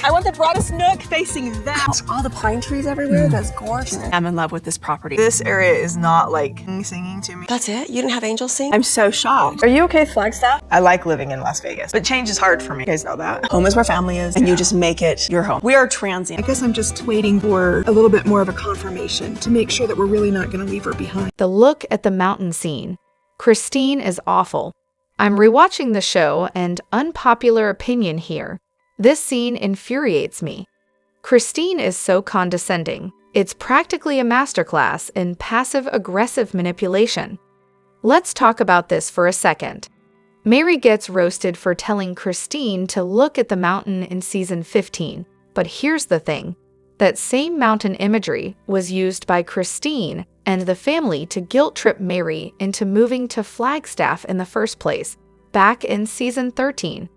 I want the broadest nook facing that. All the pine trees everywhere, that's gorgeous. I'm in love with this property. This area is not like singing to me. That's it? You didn't have angels sing? I'm so shocked. Are you okay with Flagstaff? I like living in Las Vegas, but change is hard for me. You guys know that. Home is where family is, and you just make it your home. We are transient. I guess I'm just waiting for a little bit more of a confirmation to make sure that we're really not going to leave her behind. The look at the mountain scene. Christine is awful. I'm rewatching the show, and unpopular opinion here. This scene infuriates me. Christine is so condescending. It's practically a masterclass in passive-aggressive manipulation. Let's talk about this for a second. Meri gets roasted for telling Christine to look at the mountain in season 15. But here's the thing. That same mountain imagery was used by Christine and the family to guilt-trip Meri into moving to Flagstaff in the first place, back in season 13.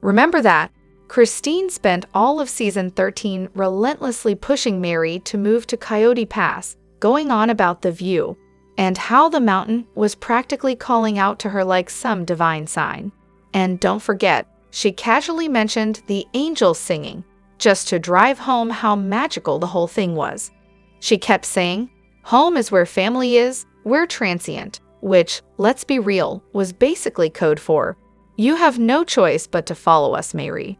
Remember that? Christine spent all of season 13 relentlessly pushing Meri to move to Coyote Pass, going on about the view, and how the mountain was practically calling out to her like some divine sign. And don't forget, she casually mentioned the angels singing, just to drive home how magical the whole thing was. She kept saying, "Home is where family is, we're transient," which, let's be real, was basically code for, "You have no choice but to follow us, Meri."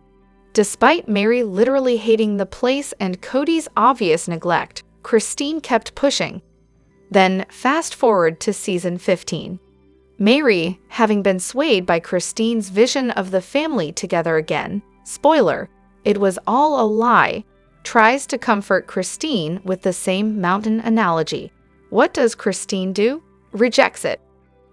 Despite Meri literally hating the place and Kody's obvious neglect, Christine kept pushing. Then fast forward to season 15. Meri, having been swayed by Christine's vision of the family together again, spoiler, it was all a lie, tries to comfort Christine with the same mountain analogy. What does Christine do? Rejects it.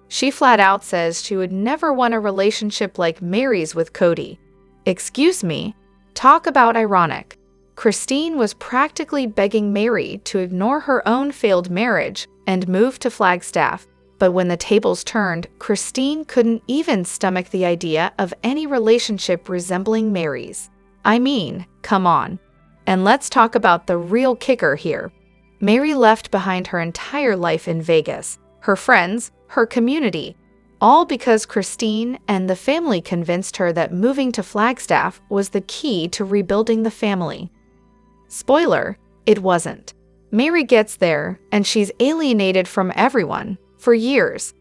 She flat out says she would never want a relationship like Meri's with Kody. Excuse me, talk about ironic. Christine was practically begging Meri to ignore her own failed marriage and move to Flagstaff, but when the tables turned, Christine couldn't even stomach the idea of any relationship resembling Meri's. I mean, come on. And let's talk about the real kicker here. Meri left behind her entire life in Vegas, her friends, her community, all because Christine and the family convinced her that moving to Flagstaff was the key to rebuilding the family. Spoiler, it wasn't. Meri gets there, and she's alienated from everyone for years.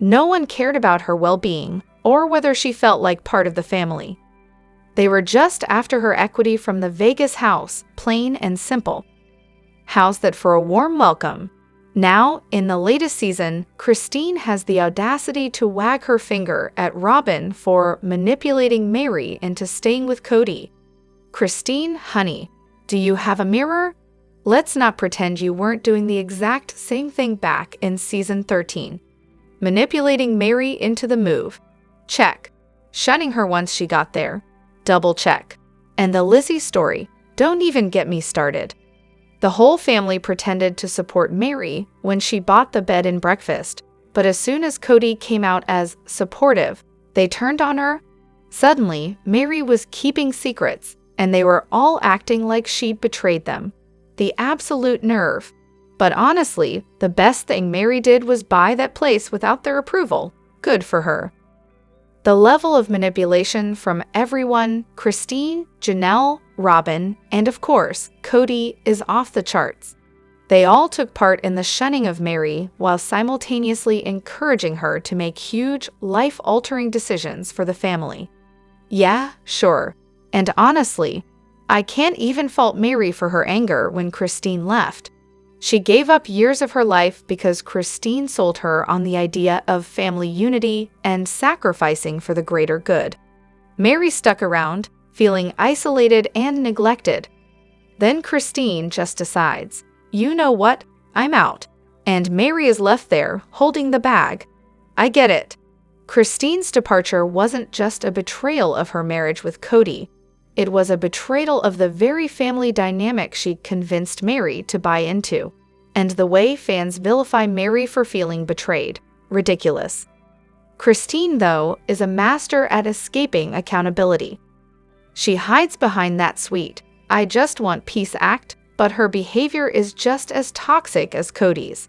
No one cared about her well-being or whether she felt like part of the family. They were just after her equity from the Vegas house, plain and simple. House that for a warm welcome. Now, in the latest season, Christine has the audacity to wag her finger at Robyn for manipulating Meri into staying with Kody. Christine, honey, do you have a mirror? Let's not pretend you weren't doing the exact same thing back in season 13. Manipulating Meri into the move. Check. Shunning her once she got there. Double check. And the Lizzie story, don't even get me started. The whole family pretended to support Meri when she bought the bed and breakfast, but as soon as Kody came out as supportive, they turned on her. Suddenly, Meri was keeping secrets, and they were all acting like she'd betrayed them. The absolute nerve. But honestly, the best thing Meri did was buy that place without their approval. Good for her. The level of manipulation from everyone, Christine, Janelle, Robyn, and of course, Kody, is off the charts. They all took part in the shunning of Meri while simultaneously encouraging her to make huge, life-altering decisions for the family. Yeah, sure. And honestly, I can't even fault Meri for her anger when Christine left. She gave up years of her life because Christine sold her on the idea of family unity and sacrificing for the greater good. Meri stuck around, feeling isolated and neglected. Then Christine just decides, you know what, I'm out. And Meri is left there, holding the bag. I get it. Christine's departure wasn't just a betrayal of her marriage with Kody. It was a betrayal of the very family dynamic she convinced Meri to buy into. And the way fans vilify Meri for feeling betrayed. Ridiculous. Christine, though, is a master at escaping accountability. She hides behind that sweet, I just want peace act, but her behavior is just as toxic as Kody's.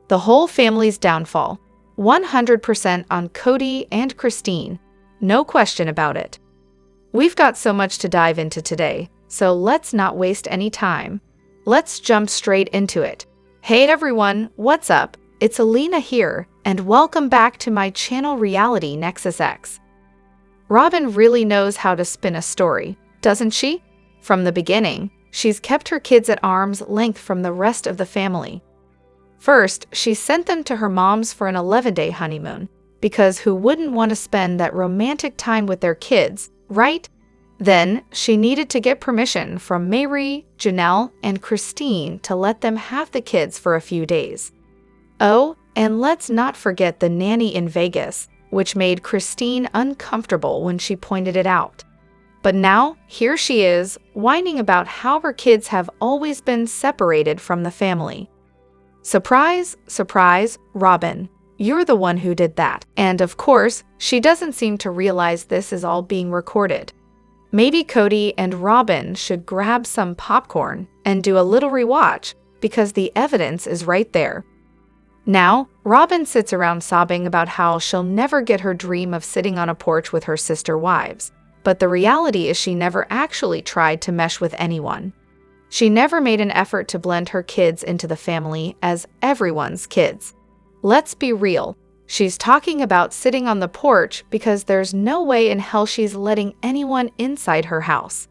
The whole family's downfall. 100% on Kody and Christine. No question about it. We've got so much to dive into today, so let's not waste any time. Let's jump straight into it. Hey everyone, what's up? It's Elena here, and welcome back to my channel Reality Nexus X. Robyn really knows how to spin a story, doesn't she? From the beginning, she's kept her kids at arm's length from the rest of the family. First, she sent them to her mom's for an 11-day honeymoon, because who wouldn't want to spend that romantic time with their kids, right? Then, she needed to get permission from Meri, Janelle, and Christine to let them have the kids for a few days. Oh, and let's not forget the nanny in Vegas, which made Christine uncomfortable when she pointed it out. But now, here she is, whining about how her kids have always been separated from the family. Surprise, surprise, Robyn. You're the one who did that. And of course, she doesn't seem to realize this is all being recorded. Maybe Kody and Robyn should grab some popcorn and do a little rewatch, because the evidence is right there. Now, Robyn sits around sobbing about how she'll never get her dream of sitting on a porch with her sister wives. But the reality is she never actually tried to mesh with anyone. She never made an effort to blend her kids into the family as everyone's kids. Let's be real. She's talking about sitting on the porch because there's no way in hell she's letting anyone inside her house.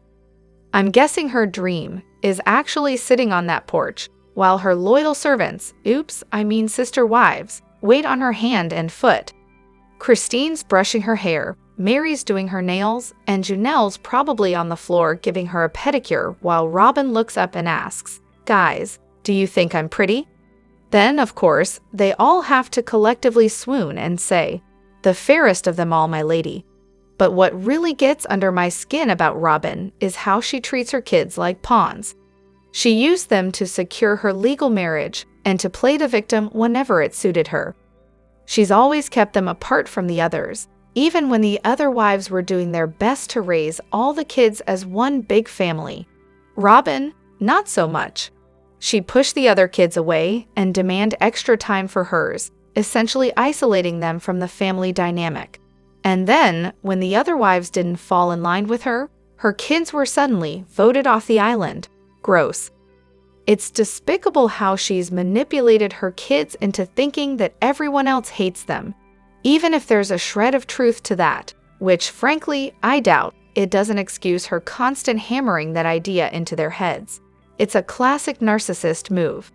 I'm guessing her dream is actually sitting on that porch while her loyal servants, sister wives, wait on her hand and foot. Christine's brushing her hair, Meri's doing her nails, and Janelle's probably on the floor giving her a pedicure while Robyn looks up and asks, "Guys, do you think I'm pretty?" Then, of course, they all have to collectively swoon and say, "The fairest of them all, my lady." But what really gets under my skin about Robyn is how she treats her kids like pawns. She used them to secure her legal marriage and to play the victim whenever it suited her. She's always kept them apart from the others, even when the other wives were doing their best to raise all the kids as one big family. Robyn, not so much. She'd push the other kids away and demand extra time for hers, essentially isolating them from the family dynamic. And then, when the other wives didn't fall in line with her, her kids were suddenly voted off the island. Gross. It's despicable how she's manipulated her kids into thinking that everyone else hates them, even if there's a shred of truth to that, which frankly, I doubt. It doesn't excuse her constant hammering that idea into their heads. It's a classic narcissist move.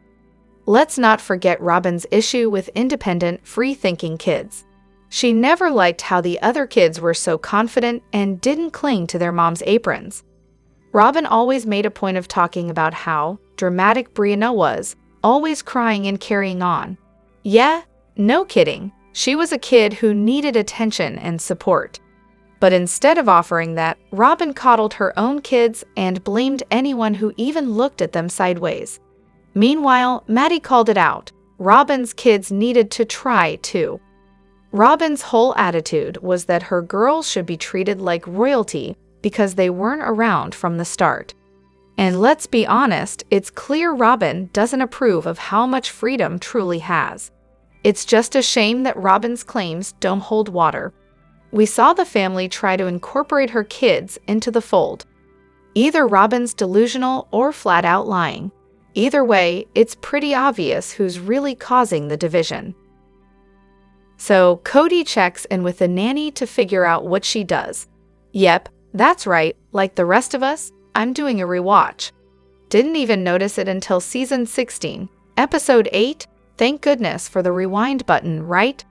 Let's not forget Robyn's issue with independent, free-thinking kids. She never liked how the other kids were so confident and didn't cling to their mom's aprons. Robyn always made a point of talking about how dramatic Brianna was, always crying and carrying on. Yeah, no kidding. She was a kid who needed attention and support. But instead of offering that, Robyn coddled her own kids and blamed anyone who even looked at them sideways. Meanwhile, Maddie called it out. Robyn's kids needed to try too. Robyn's whole attitude was that her girls should be treated like royalty because they weren't around from the start. And let's be honest, it's clear Robyn doesn't approve of how much freedom truly has. It's just a shame that Robyn's claims don't hold water. We saw the family try to incorporate her kids into the fold. Either Robyn's delusional or flat out lying. Either way, it's pretty obvious who's really causing the division. So Kody checks in with the nanny to figure out what she does. Yep, that's right, like the rest of us, I'm doing a rewatch. Didn't even notice it until season 16, episode 8. Thank goodness for the rewind button, right?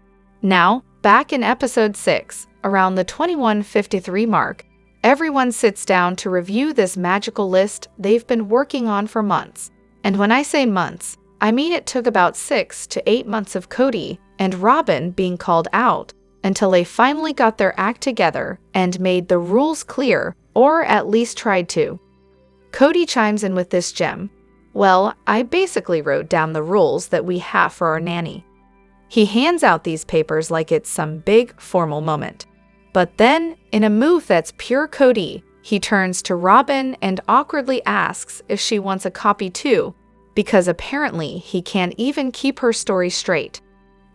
Now, back in episode 6, around the 21:53 mark, everyone sits down to review this magical list they've been working on for months. And when I say months, I mean it took about 6 to 8 months of Kody and Robyn being called out until they finally got their act together and made the rules clear, or at least tried to. Kody chimes in with this gem. Well, I basically wrote down the rules that we have for our nanny. He hands out these papers like it's some big, formal moment. But then, in a move that's pure Kody, he turns to Robyn and awkwardly asks if she wants a copy too, because apparently he can't even keep her story straight.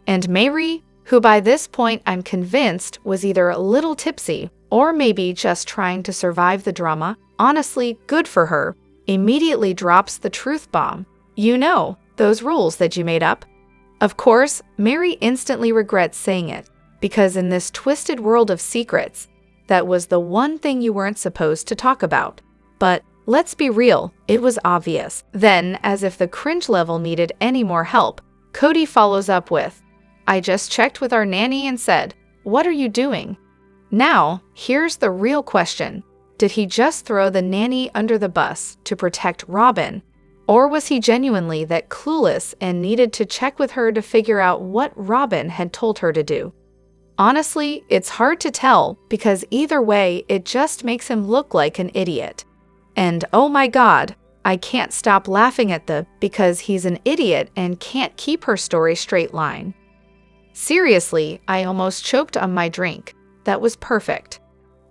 And Meri, who by this point I'm convinced was either a little tipsy Or maybe just trying to survive the drama. Honestly, good for her. Immediately drops the truth bomb. You know, those rules that you made up. Of course, Meri instantly regrets saying it, because in this twisted world of secrets, that was the one thing you weren't supposed to talk about. But let's be real, it was obvious. Then, as if the cringe level needed any more help, Kody follows up with, "I just checked with our nanny and said, 'What are you doing?'" Now, here's the real question. Did he just throw the nanny under the bus to protect Robyn? Or was he genuinely that clueless and needed to check with her to figure out what Robyn had told her to do? Honestly, it's hard to tell because either way, it just makes him look like an idiot. And oh my god, I can't stop laughing at because he's an idiot and can't keep her story straight line. Seriously, I almost choked on my drink. That was perfect.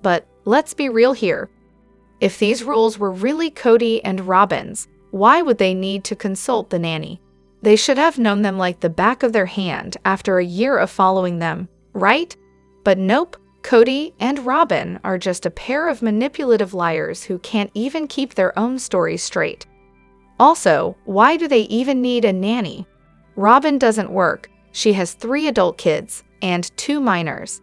But let's be real here. If these rules were really Kody and Robyn's, why would they need to consult the nanny? They should have known them like the back of their hand after a year of following them, right? But nope, Kody and Robyn are just a pair of manipulative liars who can't even keep their own stories straight. Also, why do they even need a nanny? Robyn doesn't work. She has 3 adult kids and 2 minors.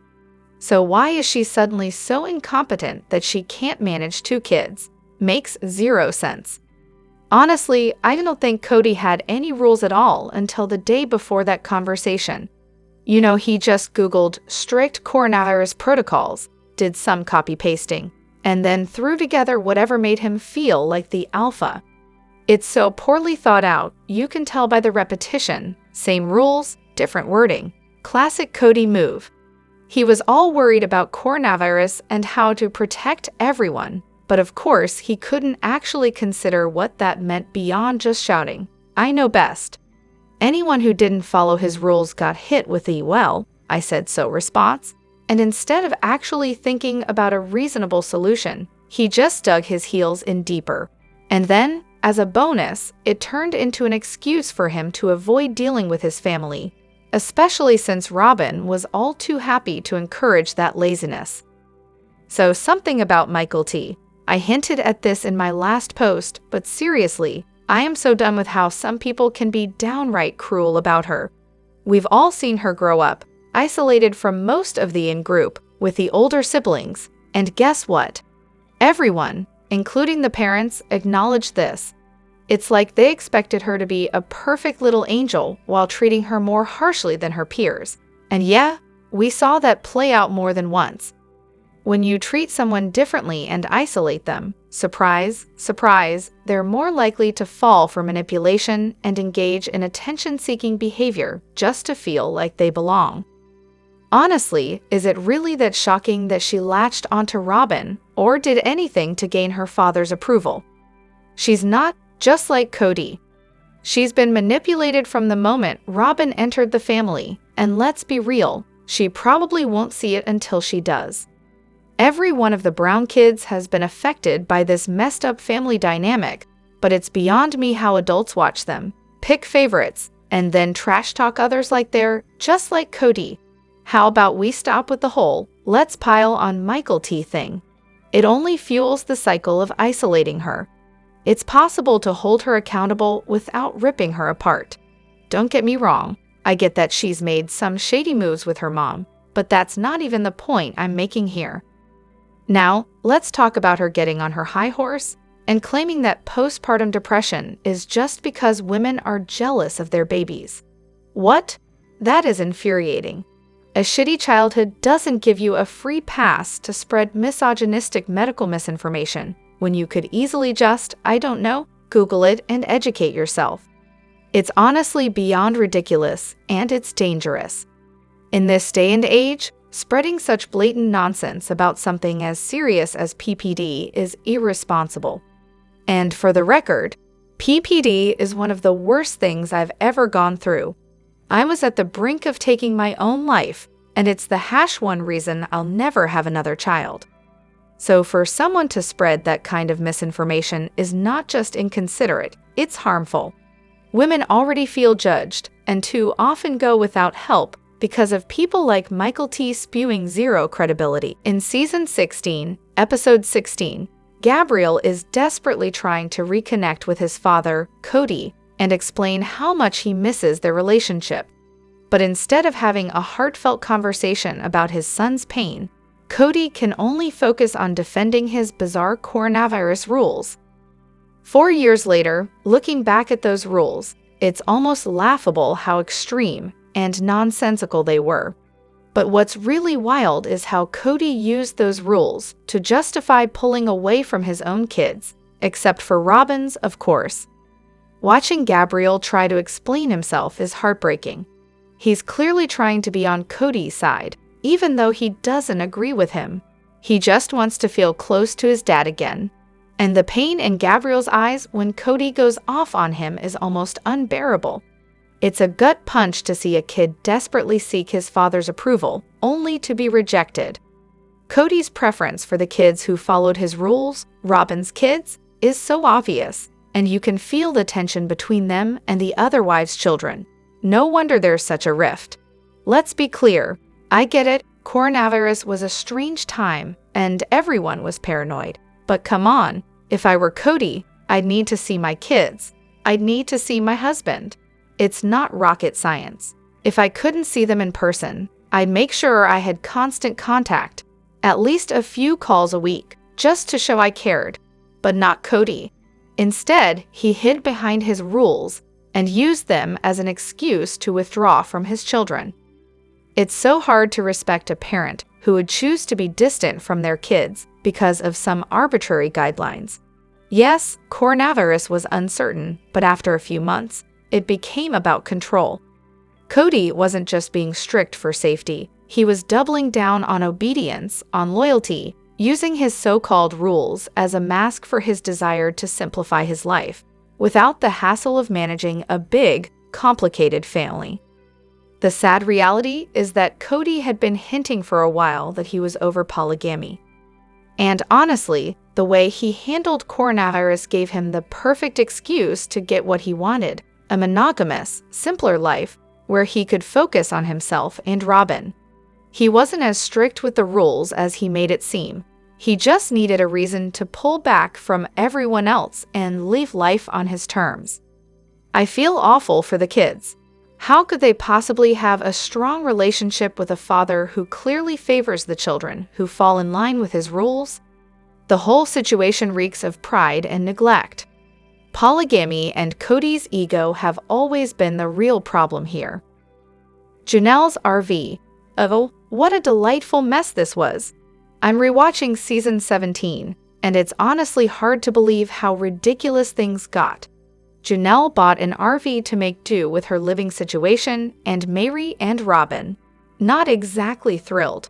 So why is she suddenly so incompetent that she can't manage 2 kids? Makes 0 sense. Honestly, I don't think Kody had any rules at all until the day before that conversation. You know, he just Googled strict coronavirus protocols, did some copy-pasting, and then threw together whatever made him feel like the alpha. It's so poorly thought out, you can tell by the repetition. Same rules, different wording. Classic Kody move. He was all worried about coronavirus and how to protect everyone, but of course he couldn't actually consider what that meant beyond just shouting, "I know best." Anyone who didn't follow his rules got hit with the "well, I said so" response, and instead of actually thinking about a reasonable solution, he just dug his heels in deeper. And then, as a bonus, it turned into an excuse for him to avoid dealing with his family, especially since Robyn was all too happy to encourage that laziness. So something about Michael T. I hinted at this in my last post, but seriously, I am so done with how some people can be downright cruel about her. We've all seen her grow up, isolated from most of the in-group, with the older siblings, and guess what? Everyone, including the parents, acknowledged this. It's like they expected her to be a perfect little angel while treating her more harshly than her peers. And yeah, we saw that play out more than once. When you treat someone differently and isolate them, surprise, surprise, they're more likely to fall for manipulation and engage in attention-seeking behavior just to feel like they belong. Honestly, is it really that shocking that she latched onto Robyn or did anything to gain her father's approval? She's not just like Kody. She's been manipulated from the moment Robyn entered the family, and let's be real, she probably won't see it until she does. Every one of the Brown kids has been affected by this messed up family dynamic, but it's beyond me how adults watch them, pick favorites, and then trash talk others like they're just like Kody. How about we stop with the whole "let's pile on Michael T" thing? It only fuels the cycle of isolating her. It's possible to hold her accountable without ripping her apart. Don't get me wrong, I get that she's made some shady moves with her mom, but that's not even the point I'm making here. Now, let's talk about her getting on her high horse and claiming that postpartum depression is just because women are jealous of their babies. What? That is infuriating. A shitty childhood doesn't give you a free pass to spread misogynistic medical misinformation when you could easily just, I don't know, Google it and educate yourself. It's honestly beyond ridiculous, and it's dangerous. In this day and age, spreading such blatant nonsense about something as serious as PPD is irresponsible. And for the record, PPD is one of the worst things I've ever gone through. I was at the brink of taking my own life, and it's the #1 reason I'll never have another child. So for someone to spread that kind of misinformation is not just inconsiderate, it's harmful. Women already feel judged and too often go without help because of people like Michael T spewing zero credibility. In Season 16, Episode 16, Gabriel is desperately trying to reconnect with his father, Kody, and explain how much he misses their relationship. But instead of having a heartfelt conversation about his son's pain, Kody can only focus on defending his bizarre coronavirus rules. 4 years later, looking back at those rules, it's almost laughable how extreme and nonsensical they were. But what's really wild is how Kody used those rules to justify pulling away from his own kids, except for Robyn's, of course. Watching Gabriel try to explain himself is heartbreaking. He's clearly trying to be on Kody's side, even though he doesn't agree with him. He just wants to feel close to his dad again. And the pain in Gabriel's eyes when Kody goes off on him is almost unbearable. It's a gut punch to see a kid desperately seek his father's approval, only to be rejected. Kody's preference for the kids who followed his rules, Robyn+Kids, is so obvious, and you can feel the tension between them and the other wives' children. No wonder there's such a rift. Let's be clear, I get it, coronavirus was a strange time, and everyone was paranoid. But come on, if I were Kody, I'd need to see my kids. I'd need to see my husband. It's not rocket science. If I couldn't see them in person, I'd make sure I had constant contact, at least a few calls a week, just to show I cared. But not Kody. Instead, he hid behind his rules and used them as an excuse to withdraw from his children. It's so hard to respect a parent who would choose to be distant from their kids because of some arbitrary guidelines. Yes, coronavirus was uncertain, but after a few months, it became about control. Kody wasn't just being strict for safety, he was doubling down on obedience, on loyalty, using his so-called rules as a mask for his desire to simplify his life, without the hassle of managing a big, complicated family. The sad reality is that Kody had been hinting for a while that he was over polygamy. And honestly, the way he handled coronavirus gave him the perfect excuse to get what he wanted, a monogamous, simpler life where he could focus on himself and Robyn. He wasn't as strict with the rules as he made it seem. He just needed a reason to pull back from everyone else and live life on his terms. I feel awful for the kids. How could they possibly have a strong relationship with a father who clearly favors the children who fall in line with his rules? The whole situation reeks of pride and neglect. Polygamy and Kody's ego have always been the real problem here. Janelle's RV. Oh, what a delightful mess this was. I'm rewatching Season 17, and it's honestly hard to believe how ridiculous things got. Janelle bought an RV to make do with her living situation, and Meri and Robyn, not exactly thrilled.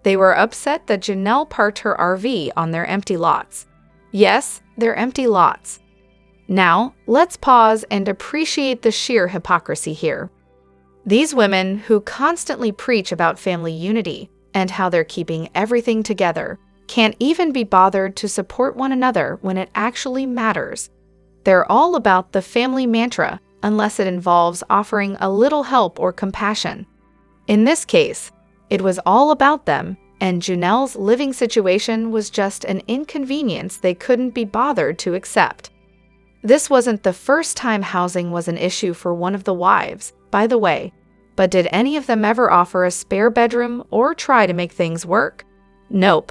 They were upset that Janelle parked her RV on their empty lots. Yes, their empty lots. Now, let's pause and appreciate the sheer hypocrisy here. These women who constantly preach about family unity and how they're keeping everything together can't even be bothered to support one another when it actually matters. They're all about the family mantra unless it involves offering a little help or compassion. In this case, it was all about them, and Janelle's living situation was just an inconvenience they couldn't be bothered to accept. This wasn't the first time housing was an issue for one of the wives, by the way, but did any of them ever offer a spare bedroom or try to make things work? Nope.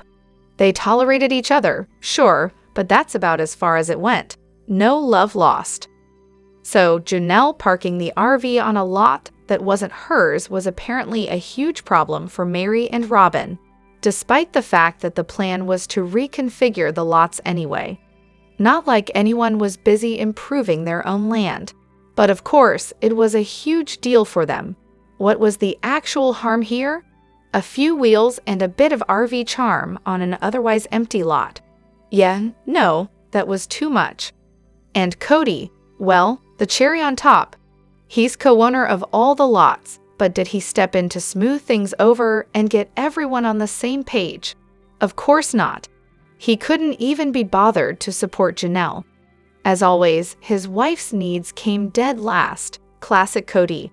They tolerated each other, sure, but that's about as far as it went. No love lost. So Janelle parking the RV on a lot that wasn't hers was apparently a huge problem for Meri and Robyn, despite the fact that the plan was to reconfigure the lots anyway. Not like anyone was busy improving their own land. But of course, it was a huge deal for them. What was the actual harm here? A few wheels and a bit of RV charm on an otherwise empty lot. Yeah, no, that was too much. And Kody, well, the cherry on top. He's co-owner of all the lots, but did he step in to smooth things over and get everyone on the same page? Of course not. He couldn't even be bothered to support Janelle. As always, his wife's needs came dead last. Classic Kody.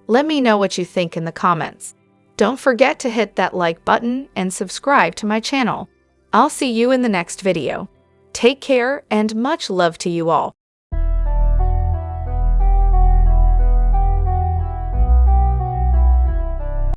Let me know what you think in the comments. Don't forget to hit that like button and subscribe to my channel. I'll see you in the next video. Take care and much love to you all.